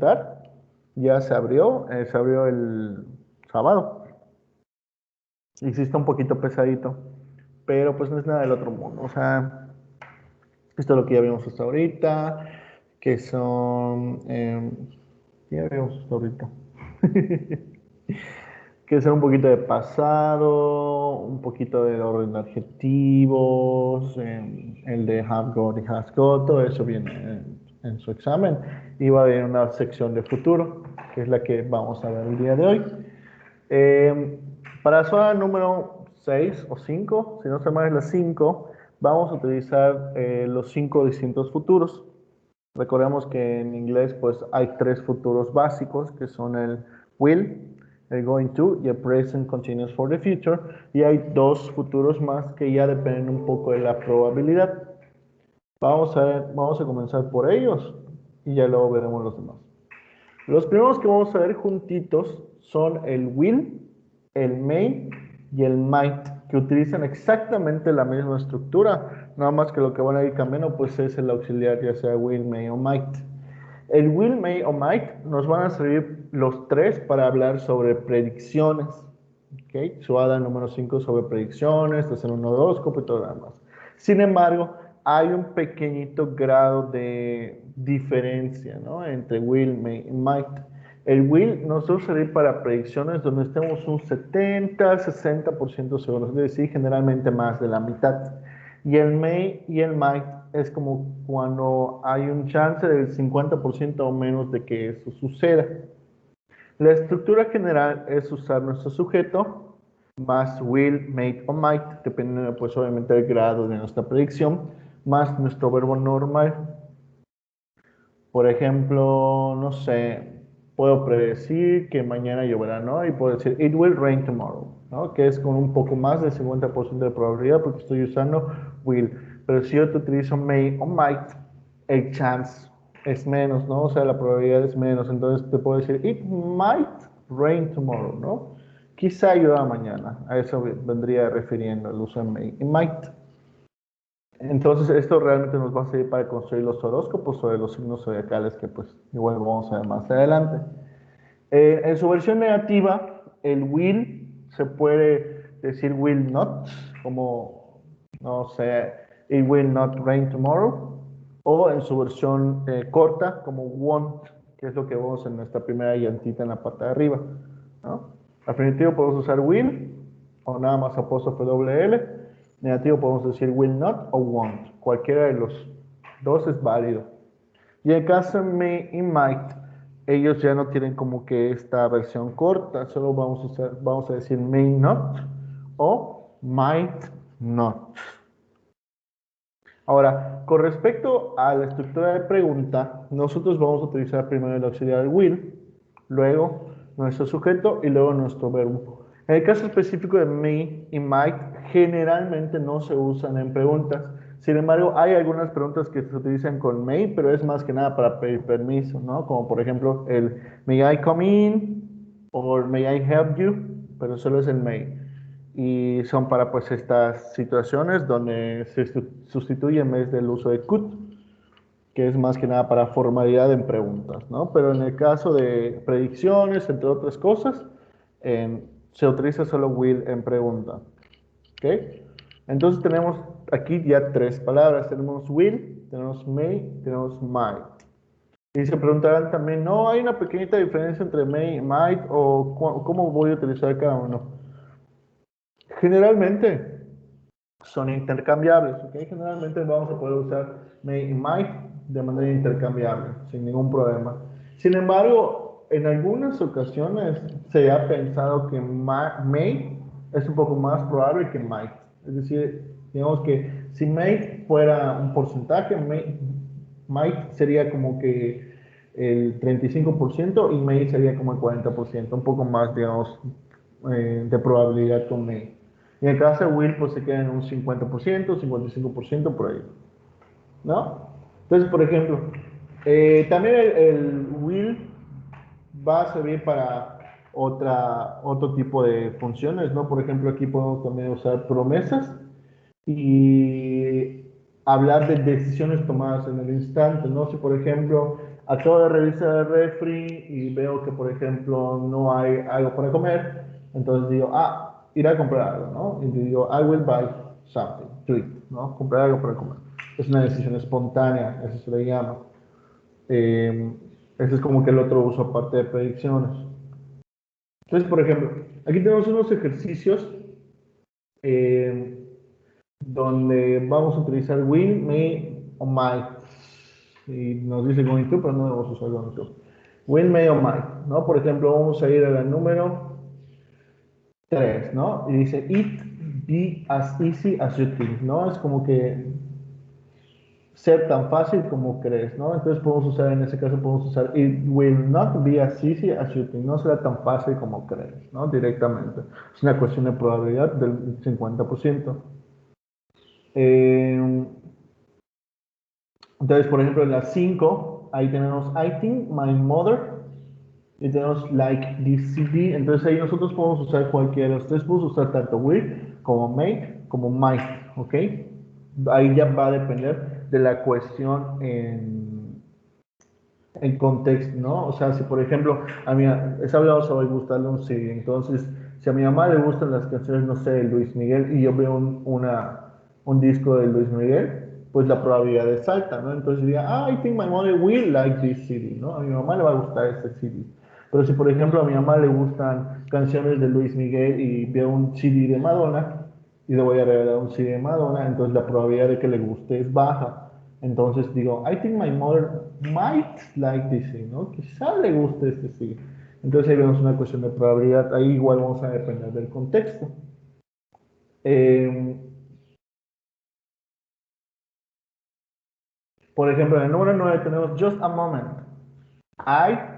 entrar. Ya se abrió el sábado. Y sí está un poquito pesadito, pero pues no es nada del otro mundo. O sea, esto es lo que ya vimos hasta ahorita, que son... ya vimos hasta ahorita. Que son un poquito de pasado, un poquito del orden de adjetivos, el de have got y has got, todo eso viene en su examen. Y va a haber una sección de futuro, que es la que vamos a ver el día de hoy. Para la zona número 6 o 5, si no se llama es la 5, vamos a utilizar los 5 distintos futuros. Recordemos que en inglés pues hay 3 futuros básicos, que son el will, el going to y el present continuous for the future. Y hay 2 futuros más que ya dependen un poco de la probabilidad. Vamos a comenzar por ellos y ya luego veremos los demás. Los primeros que vamos a ver juntitos son el will, el may y el might, que utilizan exactamente la misma estructura, nada más que lo que van a ir cambiando pues es el auxiliar, ya sea will, may o might. El will, may o might nos van a servir los 3 para hablar sobre predicciones. ¿Okay? Suada número 5 sobre predicciones, hacer un horóscopo y todo lo demás. Sin embargo, hay un pequeñito grado de diferencia, ¿no? Entre will, may y might. El will nos va a servir para predicciones donde estemos un 70-60% seguros, es decir, generalmente más de la mitad. Y el may y el might es como cuando hay un chance del 50% o menos de que eso suceda. La estructura general es usar nuestro sujeto más will, may o might, dependiendo pues obviamente del grado de nuestra predicción, más nuestro verbo normal. Por ejemplo, no sé, puedo predecir que mañana lloverá, ¿no? Y puedo decir, it will rain tomorrow, ¿no? Que es con un poco más del 50% de probabilidad porque estoy usando will. Pero si yo te utilizo may o might, el chance es menos, ¿no? O sea, la probabilidad es menos. Entonces te puedo decir, it might rain tomorrow, ¿no? Quizá llueva mañana. A eso vendría refiriendo el uso de may y might. Entonces, esto realmente nos va a servir para construir los horóscopos sobre los signos zodiacales que pues igual vamos a ver más adelante. En su versión negativa, el will se puede decir will not, como, no sé, it will not rain tomorrow, o en su versión corta, como won't, que es lo que vemos en nuestra primera llantita en la parte de arriba, ¿no? Afirmativo podemos usar will, o nada más apóstrofe doble L. Negativo podemos decir will not o won't. Cualquiera de los dos es válido. Y en el caso de may y might, ellos ya no tienen como que esta versión corta, solo vamos a decir may not o might not. Ahora, con respecto a la estructura de pregunta, nosotros vamos a utilizar primero el auxiliar will, luego nuestro sujeto y luego nuestro verbo. En el caso específico de may y might, generalmente no se usan en preguntas. Sin embargo, hay algunas preguntas que se utilizan con may, pero es más que nada para pedir permiso, ¿no? Como por ejemplo el may I come in o may I help you, pero solo es el may. Y son para pues estas situaciones donde se sustituye en vez del uso de could, que es más que nada para formalidad en preguntas, ¿no? Pero en el caso de predicciones, entre otras cosas, se utiliza solo will en pregunta, ¿ok? Entonces tenemos aquí ya 3 palabras, tenemos will, tenemos may, tenemos might. Y se preguntarán también, ¿no hay una pequeñita diferencia entre may y might o cómo voy a utilizar cada uno? Generalmente son intercambiables, ¿ok? Generalmente vamos a poder usar may y might de manera intercambiable, sin ningún problema. Sin embargo, en algunas ocasiones se ha pensado que may es un poco más probable que might. Es decir, digamos que si may fuera un porcentaje, might sería como que el 35% y may sería como el 40%, un poco más, digamos, de probabilidad con may. Y en el caso de will, pues se queda en un 50%, 55% por ahí, ¿no? Entonces, por ejemplo, también el will va a servir para otro tipo de funciones, ¿no? Por ejemplo, aquí podemos también usar promesas y hablar de decisiones tomadas en el instante, ¿no? Si, por ejemplo, acabo de revisar el refri y veo que, por ejemplo, no hay algo para comer, entonces digo, iré a comprar algo, ¿no? Y digo, I will buy something to eat, ¿no? Comprar algo para comer. Es una decisión espontánea, eso se le llama. Ese es como que el otro uso aparte de predicciones. Entonces, por ejemplo, aquí tenemos unos ejercicios eh, donde vamos a utilizar will, may o might. Y nos dice going to, pero no debemos usar going to. Will, may o might, ¿no? Por ejemplo, vamos a ir a la número 3, ¿no? Y dice, it be as easy as you think, ¿no? Es como que ser tan fácil como crees, ¿no? Entonces podemos usar, en ese caso podemos usar, it will not be as easy as you think, no será tan fácil como crees, ¿no? Directamente. Es una cuestión de probabilidad del 50%. Entonces, por ejemplo, en las 5, ahí tenemos I think my mother, y tenemos like this CD. Entonces ahí nosotros podemos usar cualquiera de los tres, podemos usar tanto will como may como might, ¿ok? Ahí ya va a depender de la cuestión en contexto, ¿no? O sea, si por ejemplo, a mí es hablado sobre gustarle un CD, entonces, si a mi mamá le gustan las canciones, no sé, de Luis Miguel, y yo veo un disco de Luis Miguel, pues la probabilidad es alta, ¿no? Entonces diría, I think my mother will like this CD, ¿no? A mi mamá le va a gustar este CD. Pero si por ejemplo a mi mamá le gustan canciones de Luis Miguel y veo un CD de Madonna, y le voy a regalar un CD de Madonna, entonces la probabilidad de que le guste es baja. Entonces digo, I think my mother might like this thing, ¿no? Quizá le guste este sí. Entonces ahí vemos una cuestión de probabilidad. Ahí igual vamos a depender del contexto. Eh, por ejemplo, en el número 9 tenemos just a moment. I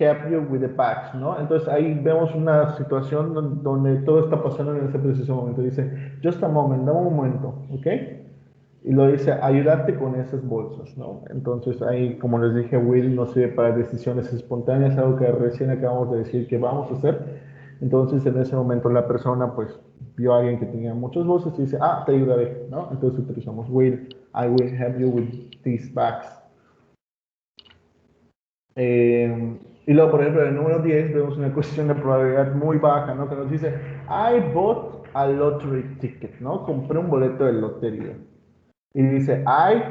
help you with the bags, ¿no? Entonces ahí vemos una situación donde todo está pasando en ese preciso momento. Dice, just a moment, dame un momento, ¿ok? Y lo dice, ayudarte con esas bolsas, ¿no? Entonces ahí, como les dije, Will no sirve para decisiones espontáneas, algo que recién acabamos de decir que vamos a hacer. Entonces en ese momento la persona pues vio a alguien que tenía muchas bolsas y dice, te ayudaré, ¿no? Entonces utilizamos will, I will help you with these bags. Y luego, por ejemplo, en el número 10 vemos una cuestión de probabilidad muy baja, ¿no? Que nos dice, I bought a lottery ticket, ¿no? Compré un boleto de lotería. Y dice, I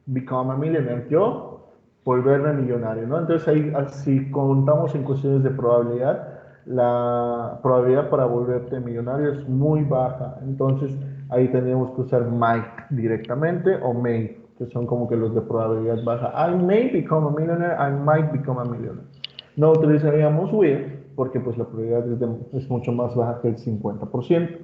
become a millionaire, yo volverme millonario, ¿no? Entonces ahí, si contamos en cuestiones de probabilidad, la probabilidad para volverte millonario es muy baja. Entonces ahí tendríamos que usar might directamente o may, que son como que los de probabilidad baja. I may become a millionaire, I might become a millionaire. No utilizaríamos will, porque pues la probabilidad es mucho más baja que el 50%,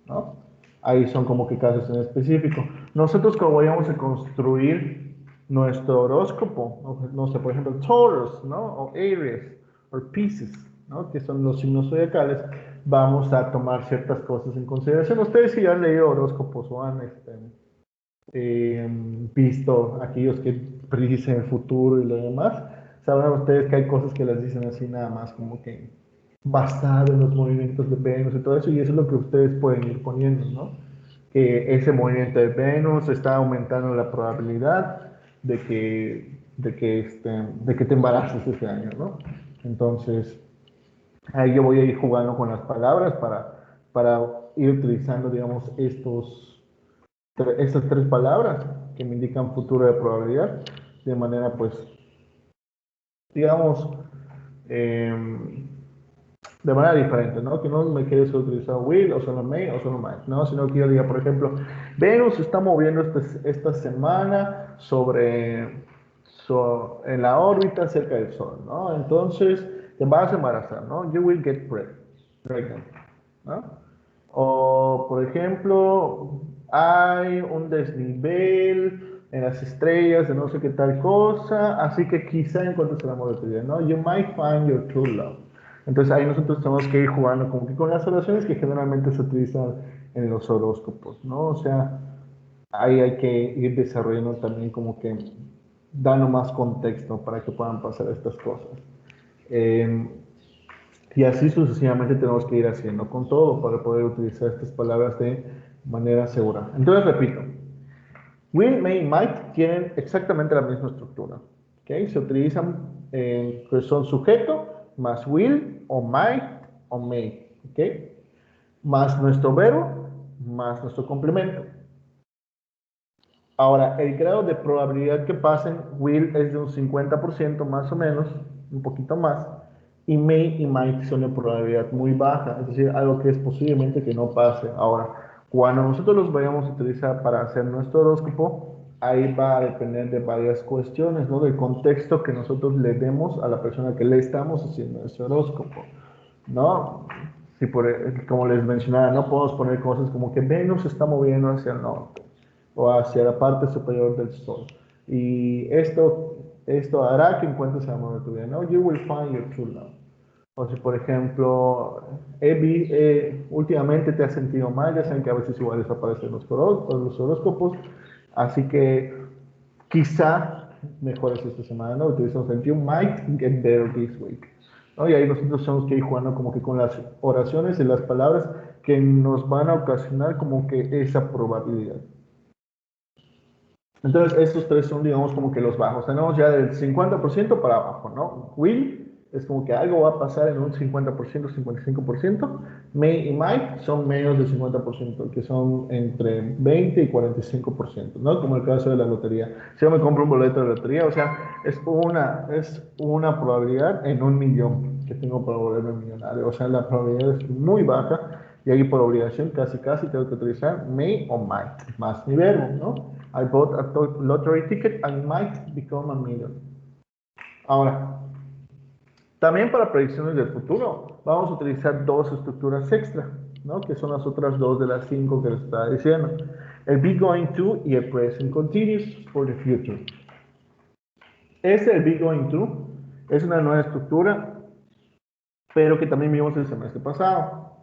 ¿no? Ahí son como que casos en específico. Nosotros como vayamos a construir nuestro horóscopo, no sé, por ejemplo, Taurus, ¿no? O Aries, o Pisces, ¿no? Que son los signos zodiacales, vamos a tomar ciertas cosas en consideración. Ustedes si ya han leído horóscopos o han visto aquellos que predicen el futuro y lo demás, sabrán ustedes que hay cosas que les dicen así nada más como que basado en los movimientos de Venus y todo eso, y eso es lo que ustedes pueden ir poniendo, ¿no? Que ese movimiento de Venus está aumentando la probabilidad de que te embaraces este año, ¿no? Entonces, ahí yo voy a ir jugando con las palabras para ir utilizando, digamos, estas tres palabras que me indican futuro de probabilidad, de manera, pues, digamos, eh, de manera diferente, ¿no? Que no me quede solo utilizar will o solo may o solo might, ¿no? Sino que yo diga, por ejemplo, Venus se está moviendo esta semana en la órbita cerca del Sol, ¿no? Entonces te vas a embarazar, ¿no? You will get pregnant, ¿no? O, por ejemplo, hay un desnivel en las estrellas de no sé qué tal cosa, así que quizá encuentres el amor de tu vida, ¿no? You might find your true love. Entonces ahí nosotros tenemos que ir jugando como que con las oraciones que generalmente se utilizan en los horóscopos, ¿no? O sea, ahí hay que ir desarrollando también como que dando más contexto para que puedan pasar estas cosas. Eh, y así sucesivamente tenemos que ir haciendo con todo para poder utilizar estas palabras de manera segura. Entonces repito, will, may, might tienen exactamente la misma estructura. ¿ok? Se utilizan, que son sujeto, más will, o might, o may, ¿ok? Más nuestro verbo, más nuestro complemento. Ahora, el grado de probabilidad que pasen will es de un 50% más o menos, un poquito más, y may y might son de probabilidad muy baja, es decir, algo que es posiblemente que no pase. Ahora, cuando nosotros los vayamos a utilizar para hacer nuestro horóscopo, ahí va a depender de varias cuestiones, ¿no? Del contexto que nosotros le demos a la persona que le estamos haciendo ese horóscopo, ¿no? Si como les mencionaba, no podemos poner cosas como que Venus se está moviendo hacia el norte o hacia la parte superior del Sol. Y esto hará que encuentres el amor de tu vida, ¿no? You will find your true love. O si, por ejemplo, últimamente te has sentido mal, ya saben que a veces igual les aparecen los horóscopos, así que quizá mejores esta semana, ¿no? Utilizamos el You might get better this week, ¿no? Y ahí nosotros tenemos que ir jugando como que con las oraciones y las palabras que nos van a ocasionar como que esa probabilidad. Entonces, estos tres son, digamos, como que los bajos. Tenemos ya del 50% para abajo, ¿no? Will es como que algo va a pasar en un 50%, 55%. May y might son menos del 50%, que son entre 20 y 45%, ¿no? Como el caso de la lotería. Si yo me compro un boleto de lotería, o sea, es una probabilidad en 1 millón que tengo para volverme millonario. O sea, la probabilidad es muy baja y ahí por obligación casi tengo que utilizar may o might, más mi verbo, ¿no? I bought a lottery ticket and might become a million. Ahora, también para predicciones del futuro, vamos a utilizar dos estructuras extra, ¿no? Que son las otras dos de las 5 que les estaba diciendo. El be going to y el present continuous for the future. El be going to, es una nueva estructura, pero que también vimos el semestre pasado.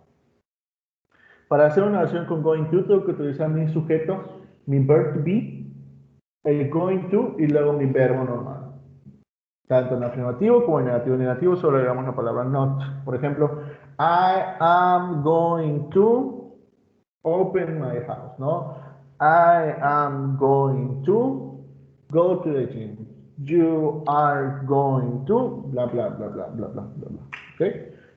Para hacer una oración con going to, tengo que utilizar mi sujeto, mi verb to be, el going to y luego mi verbo normal. Tanto en afirmativo como en negativo. En negativo solo agregamos la palabra not. Por ejemplo, I am going to open my house, ¿no? I am going to go to the gym. You are going to, bla, bla, bla, bla, bla, bla, bla, bla. ¿Ok?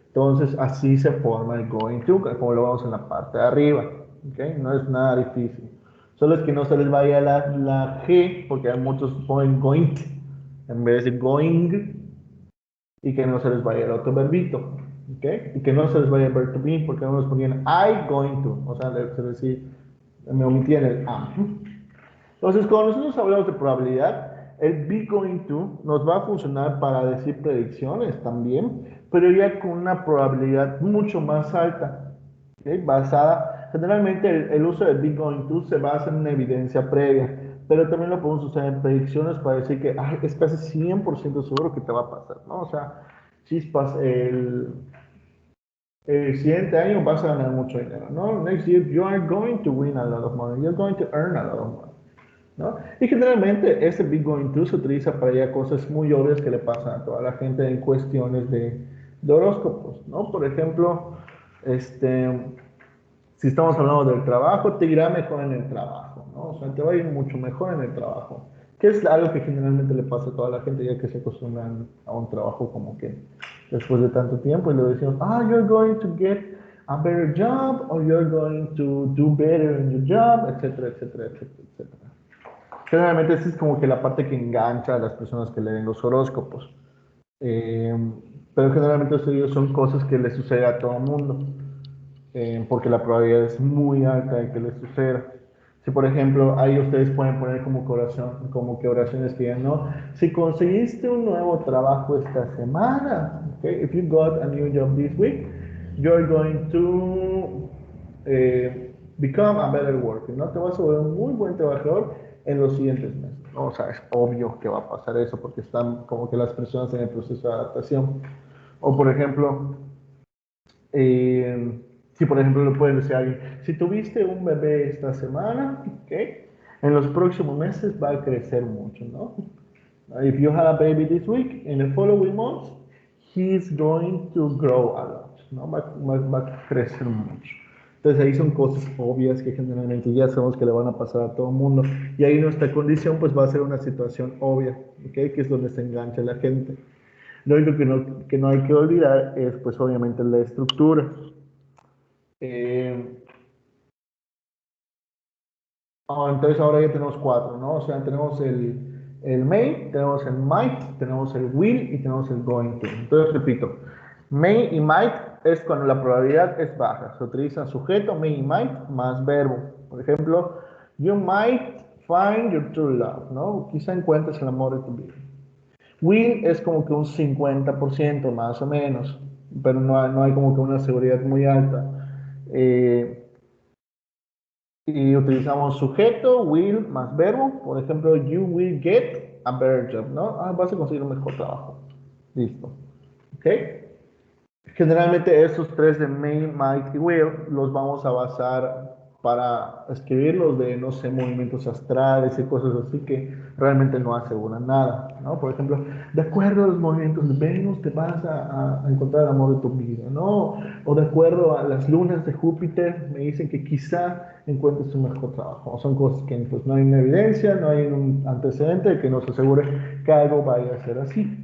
Entonces, así se forma el going to, como lo vemos en la parte de arriba. ¿Ok? No es nada difícil. Solo es que no se les vaya la G, porque hay muchos que ponen going en vez de going, y que no se les vaya el otro verbito. ¿Ok? Y que no se les vaya el verb to be, porque no nos ponían I going to. O sea, se decir, me omitían el am. Entonces, cuando nosotros hablamos de probabilidad, el be going to nos va a funcionar para decir predicciones también, pero ya con una probabilidad mucho más alta, ¿okay? Generalmente el uso del be going to se basa en una evidencia previa, pero también lo podemos usar en predicciones para decir que es casi 100% seguro que te va a pasar, ¿no? O sea, chispas, el siguiente año vas a ganar mucho dinero, ¿no? Next year you are going to win a lot of money, you're going to earn a lot of money, ¿no? Y generalmente ese be going to se utiliza para ya cosas muy obvias que le pasan a toda la gente en cuestiones de horóscopos, ¿no? Por ejemplo, si estamos hablando del trabajo, te irá mejor en el trabajo, ¿no? O sea, te va a ir mucho mejor en el trabajo, que es algo que generalmente le pasa a toda la gente ya que se acostumbran a un trabajo como que después de tanto tiempo y le decimos, you're going to get a better job or you're going to do better in your job, etcétera, etcétera, etcétera, etcétera. Generalmente esa es como que la parte que engancha a las personas que leen los horóscopos. Eh, pero generalmente ellos son cosas que les sucede a todo el mundo, porque la probabilidad es muy alta de que les suceda. Si por ejemplo ahí ustedes pueden poner como que oraciones que digan, no, si conseguiste un nuevo trabajo esta semana, okay, if you got a new job this week, you're going to become a better worker, ¿no? Te vas a volver un muy buen trabajador en los siguientes meses, ¿no? O sea, es obvio que va a pasar eso porque están como que las personas en el proceso de adaptación. O por ejemplo, si por ejemplo le pueden decir a alguien, si tuviste un bebé esta semana, ¿okay? En los próximos meses va a crecer mucho, ¿no? If you have a baby this week, in the following months, he's going to grow a lot, ¿no? Va a crecer mucho. Entonces ahí son cosas obvias que generalmente ya sabemos que le van a pasar a todo el mundo. Y ahí nuestra condición pues va a ser una situación obvia, ¿ok? Que es donde se engancha la gente. Lo único que no hay que olvidar es, pues, obviamente la estructura. Eh, entonces ahora ya tenemos cuatro, ¿no? O sea, tenemos el may, tenemos el might, tenemos el will y tenemos el going to. Entonces repito, may y might es cuando la probabilidad es baja. Se utiliza sujeto, may y might, más verbo. Por ejemplo, you might find your true love, ¿no? Quizá encuentres el amor de tu vida. Will es como que un 50% más o menos, pero no hay como que una seguridad muy alta. Eh, y utilizamos sujeto, will más verbo. Por ejemplo, you will get a better job, ¿no? Vas a conseguir un mejor trabajo. Listo. ¿Ok? Generalmente estos tres de may, might y will los vamos a basar para escribirlos de, no sé, movimientos astrales y cosas así que realmente no aseguran nada, ¿no? Por ejemplo, de acuerdo a los movimientos de Venus te vas a encontrar el amor de tu vida, ¿no? O de acuerdo a las lunas de Júpiter me dicen que quizá encuentres un mejor trabajo. Son cosas que pues, no hay una evidencia, no hay un antecedente que nos asegure que algo vaya a ser así.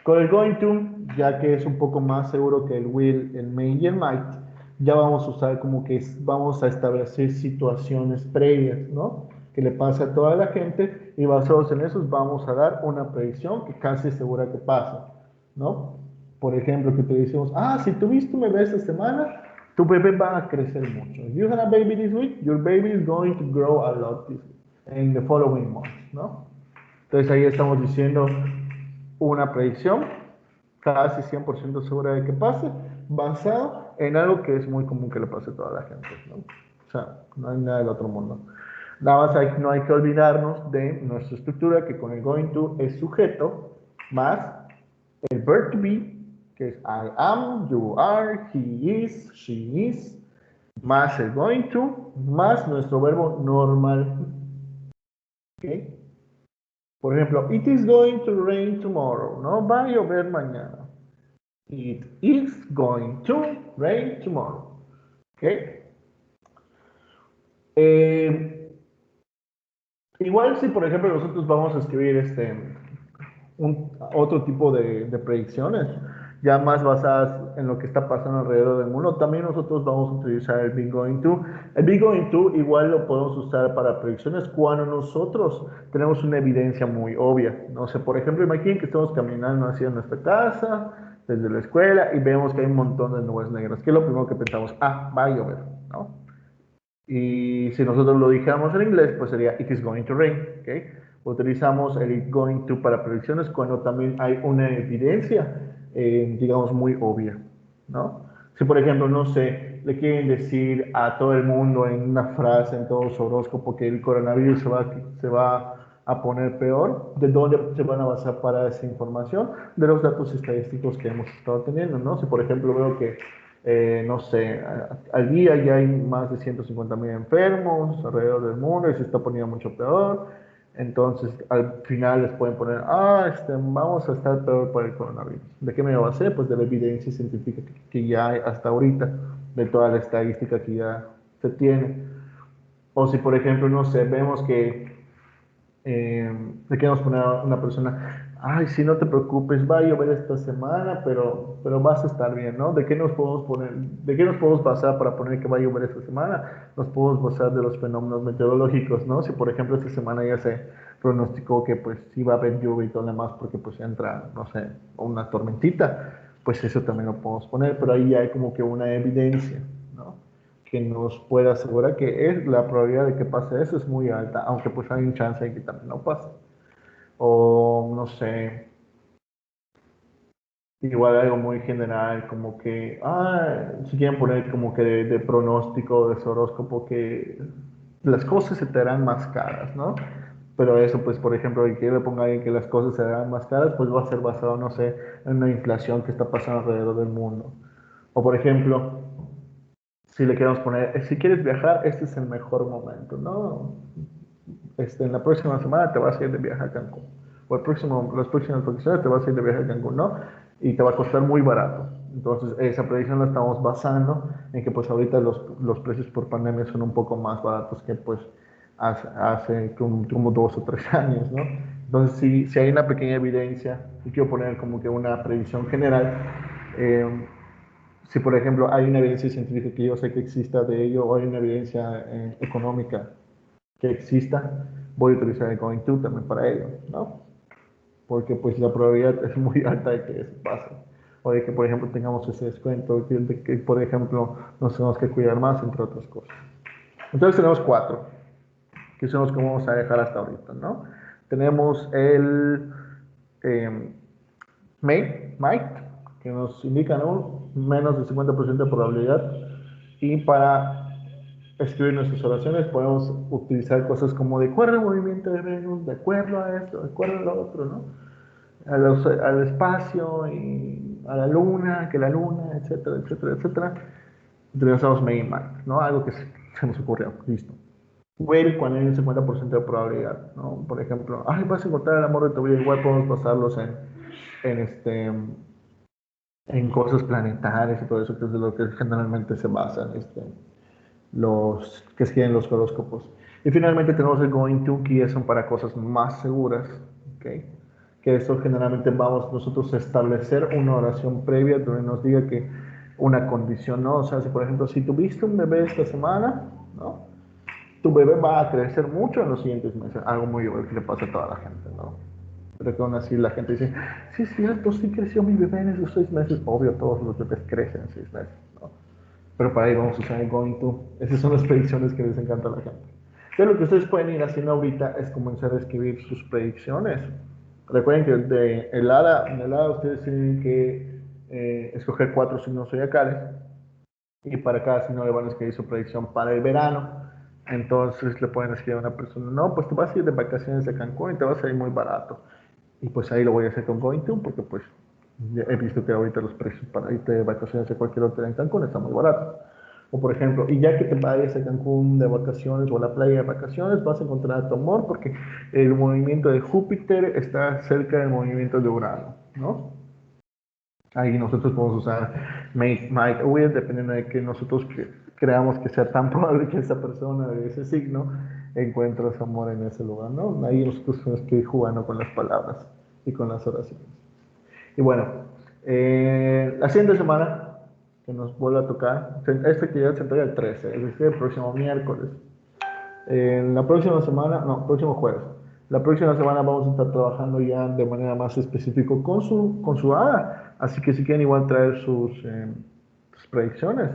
Con el going to, ya que es un poco más seguro que el will, el may y el might, ya vamos a usar como que vamos a establecer situaciones previas, ¿no? Que le pase a toda la gente y basados en eso vamos a dar una predicción que casi segura que pasa, ¿no? Por ejemplo, que te decimos, si tuviste un bebé esta semana, tu bebé va a crecer mucho. If you had a baby this week, your baby is going to grow a lot this week, in the following months, ¿no? Entonces ahí estamos diciendo una predicción casi 100% segura de que pase, basado en algo que es muy común que le pase a toda la gente, ¿no? O sea, no hay nada del otro mundo. Nada más no hay que olvidarnos de nuestra estructura, que con el going to es sujeto, más el verb to be, que es I am, you are, he is, she is, más el going to, más nuestro verbo normal. ¿Ok? Por ejemplo, it is going to rain tomorrow, ¿no? Va a llover mañana. It is going to rain tomorrow. ¿Ok? Eh, igual si, por ejemplo, nosotros vamos a escribir otro tipo de predicciones, ya más basadas en lo que está pasando alrededor del mundo, también nosotros vamos a utilizar el be going to. El be going to igual lo podemos usar para predicciones cuando nosotros tenemos una evidencia muy obvia. No sé, por ejemplo, imaginen que estamos caminando hacia nuestra casa, desde la escuela, y vemos que hay un montón de nubes negras. ¿Qué es lo primero que pensamos? Va a llover, ¿no? Y si nosotros lo dijéramos en inglés, pues sería it is going to rain, ¿ok? Utilizamos el it going to para predicciones cuando también hay una evidencia, digamos, muy obvia, ¿no? Si, por ejemplo, no sé, le quieren decir a todo el mundo en una frase, en todo su horóscopo, que el coronavirus se va a poner peor, ¿de dónde se van a basar para esa información? De los datos estadísticos que hemos estado teniendo, ¿no? Si, por ejemplo, veo que no sé, al día ya hay más de 150.000 enfermos alrededor del mundo y se está poniendo mucho peor. Entonces, al final les pueden poner, vamos a estar peor por el coronavirus. ¿De qué me va a hacer? Pues de la evidencia científica que ya hay hasta ahorita, de toda la estadística que ya se tiene. O si, por ejemplo, no sé, vemos que le queremos poner a una persona, sí, no te preocupes, va a llover esta semana, pero vas a estar bien, ¿no? ¿De qué nos podemos poner, de qué nos podemos basar para poner que va a llover esta semana? Nos podemos basar de los fenómenos meteorológicos, ¿no? Si, por ejemplo, esta semana ya se pronosticó que, pues, sí va a haber lluvia y todo lo demás porque, pues, entra, no sé, una tormentita, pues eso también lo podemos poner, pero ahí ya hay como que una evidencia, ¿no? Que nos pueda asegurar que la probabilidad de que pase eso es muy alta, aunque pues hay un chance de que también no pase. O no sé, igual algo muy general, como que, si quieren poner como que de pronóstico, de su horóscopo, que las cosas se te harán más caras, ¿no? Pero eso, pues, por ejemplo, el que le ponga alguien que las cosas se harán más caras, pues va a ser basado, no sé, en una inflación que está pasando alrededor del mundo. O, por ejemplo, si le queremos poner, si quieres viajar, este es el mejor momento, ¿no? En la próxima semana te vas a ir de viaje a Cancún. O las próximas vacaciones te vas a ir de viaje a Cancún, ¿no? Y te va a costar muy barato. Entonces, esa predicción la estamos basando en que pues ahorita los precios por pandemia son un poco más baratos que pues hace como 2 o 3 años, ¿no? Entonces, si hay una pequeña evidencia, y quiero poner como que una predicción general, eh, si por ejemplo hay una evidencia científica que yo sé que exista de ello, o hay una evidencia económica que exista, voy a utilizar el going to también para ello, ¿no? Porque pues la probabilidad es muy alta de que eso pase. O de que, por ejemplo, tengamos ese descuento, de que, por ejemplo, nos tenemos que cuidar más, entre otras cosas. Entonces tenemos cuatro, que son los que vamos a dejar hasta ahorita, ¿no? Tenemos el eh, Might, que nos indica, ¿no?, menos del 50% de probabilidad. Y para escribir nuestras oraciones podemos utilizar cosas como de acuerdo al movimiento de Venus, de acuerdo a esto, de acuerdo a lo otro, ¿no? Al espacio y a la luna, que la luna, etcétera, etcétera, etcétera. Utilizamos main Might, ¿no? Algo que se nos ocurrió, listo. Well, cuando hay un 50% de probabilidad, ¿no? Por ejemplo, ay, vas a encontrar el amor de tu vida, igual podemos basarlos en, este, en cosas planetarias y todo eso, que es de lo que generalmente se basan los que escriben los horóscopos. Y finalmente tenemos el going to, que son para cosas más seguras, ¿okay? Que eso generalmente vamos nosotros a establecer una oración previa donde nos diga que una condición, ¿no? O sea, si por ejemplo, si tuviste un bebé esta semana, ¿no?, tu bebé va a crecer mucho en los siguientes meses, algo muy igual que le pasa a toda la gente, ¿no? Pero que aún así la gente dice, sí es cierto, sí creció mi bebé en esos 6 meses. Obvio, todos los bebés crecen en 6 meses, ¿no? Pero para ahí vamos a usar el going to. Esas son las predicciones que les encanta a la gente. Entonces lo que ustedes pueden ir haciendo ahorita es comenzar a escribir sus predicciones. Recuerden que en el hada ustedes tienen que escoger 4 signos zodiacales, y para cada signo le van a escribir su predicción para el verano. Entonces le pueden escribir a una persona, no, pues te vas a ir de vacaciones a Cancún y te vas a ir muy barato. Y pues ahí lo voy a hacer con Going To, porque pues ya he visto que ahorita los precios para irte de vacaciones a cualquier hotel en Cancún están muy baratos. O por ejemplo, y ya que te vayas a Cancún de vacaciones o a la playa de vacaciones, vas a encontrar a tu amor porque el movimiento de Júpiter está cerca del movimiento de Urano, ¿no? Ahí nosotros podemos usar make, might, o will, dependiendo de que nosotros creamos que sea tan probable que esa persona de ese signo encuentre su amor en ese lugar, ¿no? Ahí nosotros tenemos que ir jugando con las palabras y con las oraciones. Y bueno, la siguiente semana que nos vuelve a tocar, esta actividad se entrega el 13, es decir, el próximo miércoles. En la próxima semana, no, próximo jueves. La próxima semana vamos a estar trabajando ya de manera más específica con su hada. Así que si quieren igual traer sus predicciones,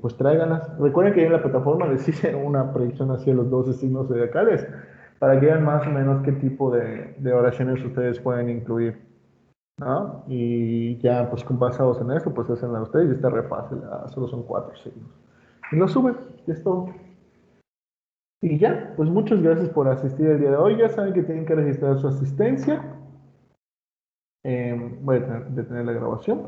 pues tráiganlas. Recuerden que en la plataforma les hice una predicción hacia los 12 signos zodiacales para que vean más o menos qué tipo de oraciones ustedes pueden incluir, ¿no? Y ya pues basados en esto, pues hacen a ustedes y está re fácil, solo son 4 signos. Y lo suben, y es todo. Y ya, pues muchas gracias por asistir el día de hoy. Ya saben que tienen que registrar su asistencia. Voy a detener la grabación.